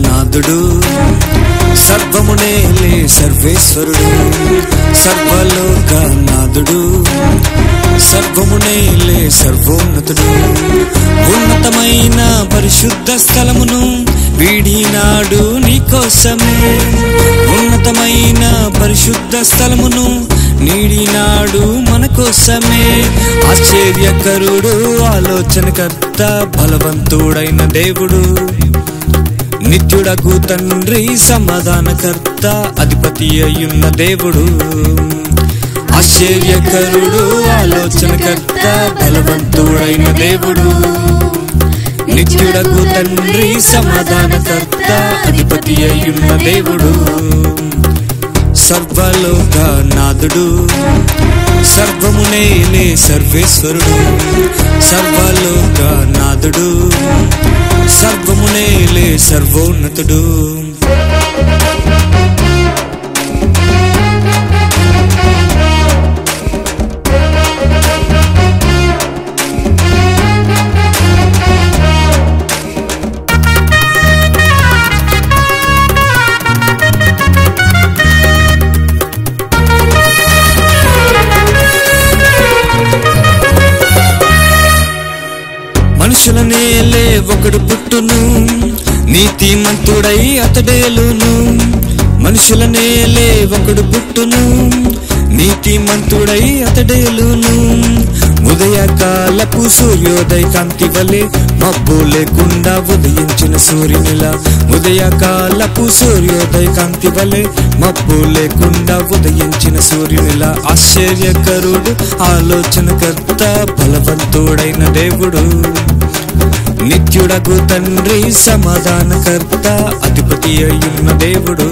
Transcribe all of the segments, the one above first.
నాదుడు సర్వమునేలే సర్వేశ్వరుడు సర్వలోక నాదుడు సర్వమునేలే సర్వోన్నతుడు ఉన్నతమైన పరిశుద్ధ స్థలమును వీడినాడు నీకోసమే ఉన్నతమైన పరిశుద్ధ స్థలమును నీడినాడు మన కోసమే ఆశ్చర్యకరుడు ఆలోచనకర్త బలవంతుడైన దేవుడు నిత్యుడగు తండ్రి సమాధానకర్త అధిపతి అయ్యున్న దేవుడు ఆశ్చర్యకరుడు ఆలోచనకర్త బలవంతుడైన దేవుడు నిత్యుడగు తండ్రి సమాధానకర్త అధిపతి అయ్యున్న దేవుడు సర్వలోక నాదుడు సర్వమునేలే సర్వేశ్వరుడు సర్వలోక నాదుడు సర్వమునేలే సర్వోన్నతుడు మనుషులనేలే ఒకడు పుట్టును నీతిమంతుడై అతడేలును మనుషులనేలే ఒకడు పుట్టును నీతిమంతుడై అతడేలును ఉదయకాలపు సూర్యోదయ కాంతి వలె మబ్బు లేకుండా ఉదయించిన సూర్యునిలా ఉదయకాలపు సూర్యోదయ కాంతి వలె మబ్బు లేకుండా ఉదయించిన సూర్యునిలా ఆశ్చర్యకరుడు ఆలోచనకర్త బలవంతుడైన దేవుడు నిత్యుడగు తండ్రి సమాధానకర్త అధిపతి అయ్యున్న దేవుడు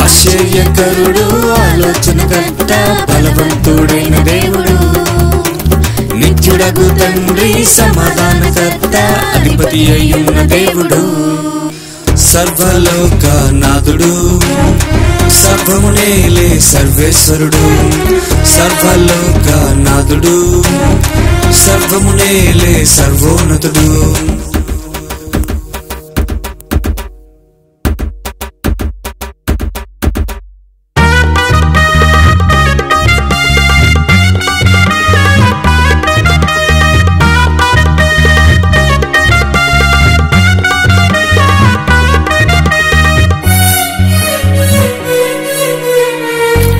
ఆశ్చర్యకరుడు ఆలోచనకర్త బలవంతుడైన దేవుడు నిత్యుడగు తండ్రి సమాధానకర్త అధిపతి అయ్యున్న దేవుడు సర్వలోక నాదుడు సర్వమునేలే సర్వేశ్వరుడు సర్వలోక నాదుడు సర్వమునేలే సర్వోన్నతుడు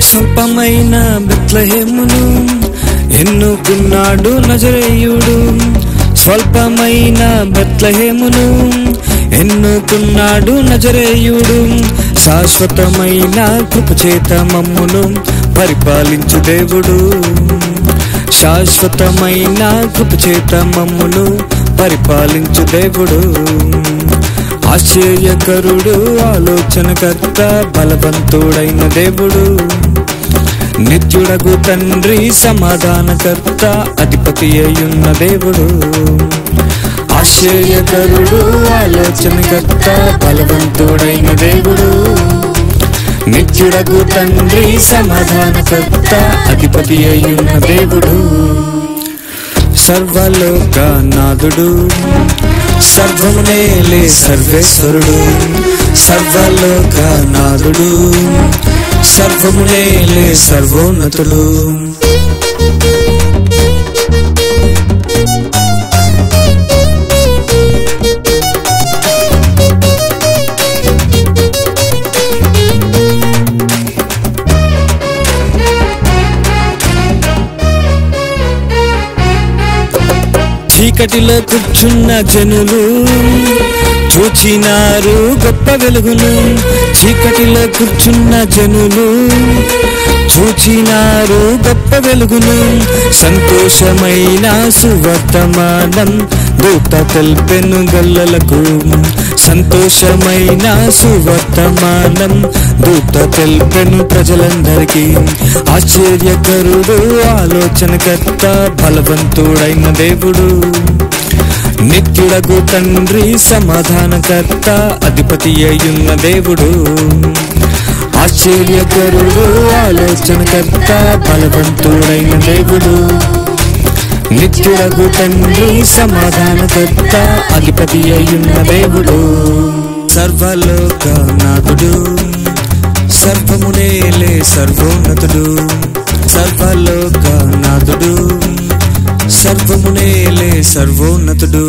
స్వల్పమైన బెత్లెహేమును ఎన్నుకున్నాడు నజరేయుడు స్వల్పమైన బెత్లెహేమును ఎన్నుకున్నాడు నజరేయుడు శాశ్వతమైన కృపచేత మమ్మును పరిపాలించు దేవుడు శాశ్వతమైన కృపచేత మమ్మును పరిపాలించు దేవుడు ఆశ్చర్యకరుడు ఆలోచనకర్త బలవంతుడైన దేవుడు నిత్యుడగు తండ్రి సమాధానకర్త అధిపతి అయ్యున్న దేవుడు ఆశ్చర్యకరుడు ఆలోచనకర్త బలవంతుడైన దేవుడు నిత్యుడగు తండ్రి సమాధానకర్త అధిపతి అయ్యున్న దేవుడు సర్వలోక నాదుడు సర్వమునేలే సర్వేశ్వరుడు సర్వలోక నాదుడు సర్వమునేలే సర్వోన్నతుడు చీకటిలో కూర్చున్న జనులు చూచినారు గొప్ప వెలుగును చీకటిలో కూర్చున్న జనులు చూచినారు గొప్ప వెలుగును సంతోషమైన సువర్తమానం దూత తెల్పెను గల్లలకు సంతోషమైన సువర్తమానం దూత తెల్పెను ప్రజలందరికీ ఆశ్చర్యకరుడు ఆలోచనకర్త బలవంతుడైన దేవుడు నిత్యుడగు తండ్రి సమాధానకర్త అధిపతి అయ్యున్న దేవుడు ఆశ్చర్యకరుడు ఆలోచనకర్త బలవంతుడైన దేవుడు నిత్యుడగు తండ్రి సమాధానకర్త అధిపతి అయ్యున్న దేవుడు సర్వలోకనాథుడు సర్వమునేలే సర్వోన్నతుడు సర్వలోకనాథుడు సర్వమునేలే సర్వోన్నతుడు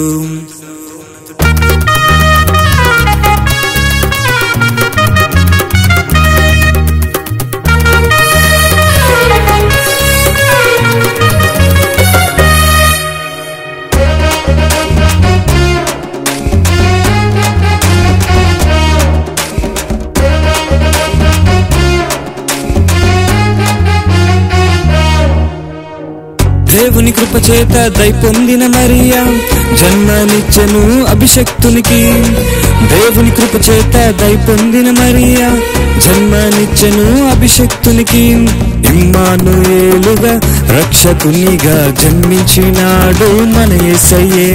దేవుని కృప చేత దయ పొందిన మరియా జన్మనిచ్చెను అభిషక్తునికి దేవుని కృప చేత దయ పొందిన మరియా జన్మనిచ్చెను అభిషక్తునికి ఇమ్మానుయేలుగా రక్షకునిగా జన్మించినాడు మన యేసయ్యే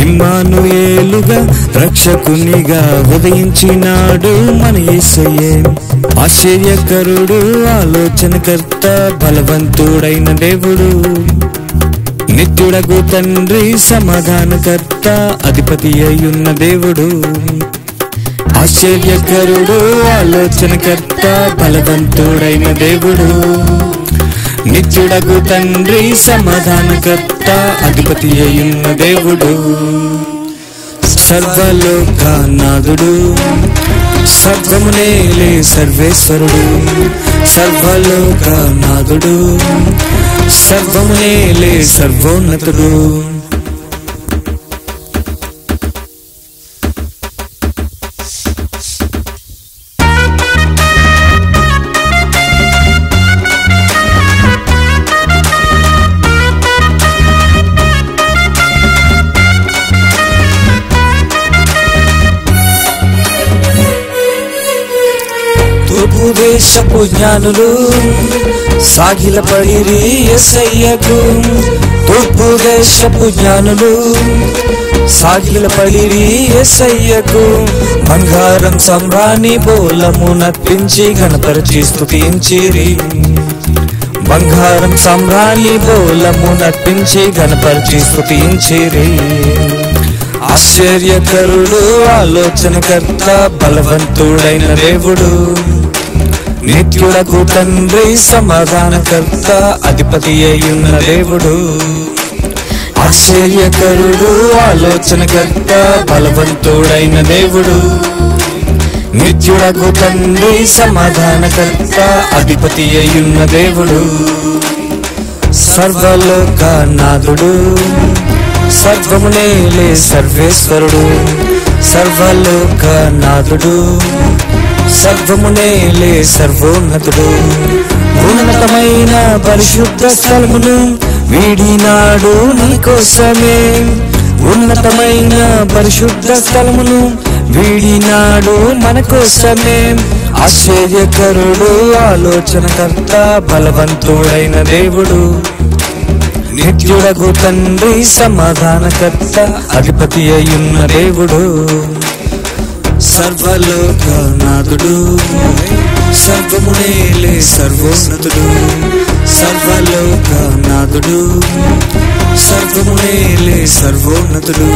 ఇమ్మానుయేలుగా రక్షకునిగా ఉదయించినాడు మన యేసయ్యే ఆశ్చర్యకరుడు ఆలోచనకర్త బలవంతుడైన దేవుడు నిత్యుడగు తండ్రి సమాధానకర్త అధిపతి అయ్యున్న దేవుడు ఆశ్చర్యకరుడు ఆలోచనకర్త బలవంతుడైన దేవుడు నిత్యుడగు తండ్రి సమాధానకర్త అధిపతి అయ్యున్న దేవుడు సర్వలోకనాథుడు సర్వమునేలే సర్వేశ్వరుడు సర్వలోకనాథుడు సర్వమునేలే సర్వోన్నతుడు దేశపు జ్ఞానులు సాగిలపడిరి యేసయ్యకు తూర్పు దేశపు జ్ఞానులు సాగిలపడిరి యేసయ్యకు బంగారం సమ్రాణి బోలము నర్పించి గణపరచి స్తుతించిరి బంగారం సమ్రాణి బోలము నర్పించి గణపరచి స్తుతించిరి ఆశ్చర్యకరుడు ఆలోచనకర్త బలవంతుడైన దేవుడు నిత్యుడగు తండ్రి సమాధానకర్త అధిపతి అయ్యున్న దేవుడు ఆశ్చర్యకరుడు ఆలోచనకర్త బలవంతుడైన దేవుడు నిత్యుడగు తండ్రి సమాధానకర్త అధిపతి అయ్యున్న దేవుడు సర్వలోకనాథుడు సర్వమునేలే సర్వేశ్వరుడు సర్వలోకనాథుడు సర్వమునేలే సర్వోన్నతుడు ఉన్నతమైన పరిశుద్ధ స్థలమును వీడినాడు నీకోసమే ఉన్నతమైన పరిశుద్ధ స్థలమును వీడినాడు మన కోసమే ఆశ్చర్యకరుడు ఆలోచనకర్త బలవంతుడైన దేవుడు నిత్యుడగు తండ్రి సమాధానకర్త అధిపతి అయ్యున్న దేవుడు సర్వలోకనాథుడు సర్వమునేలే సర్వోన్నతుడు సర్వలోకనాథుడు సర్వమునేలే సర్వోన్నతుడు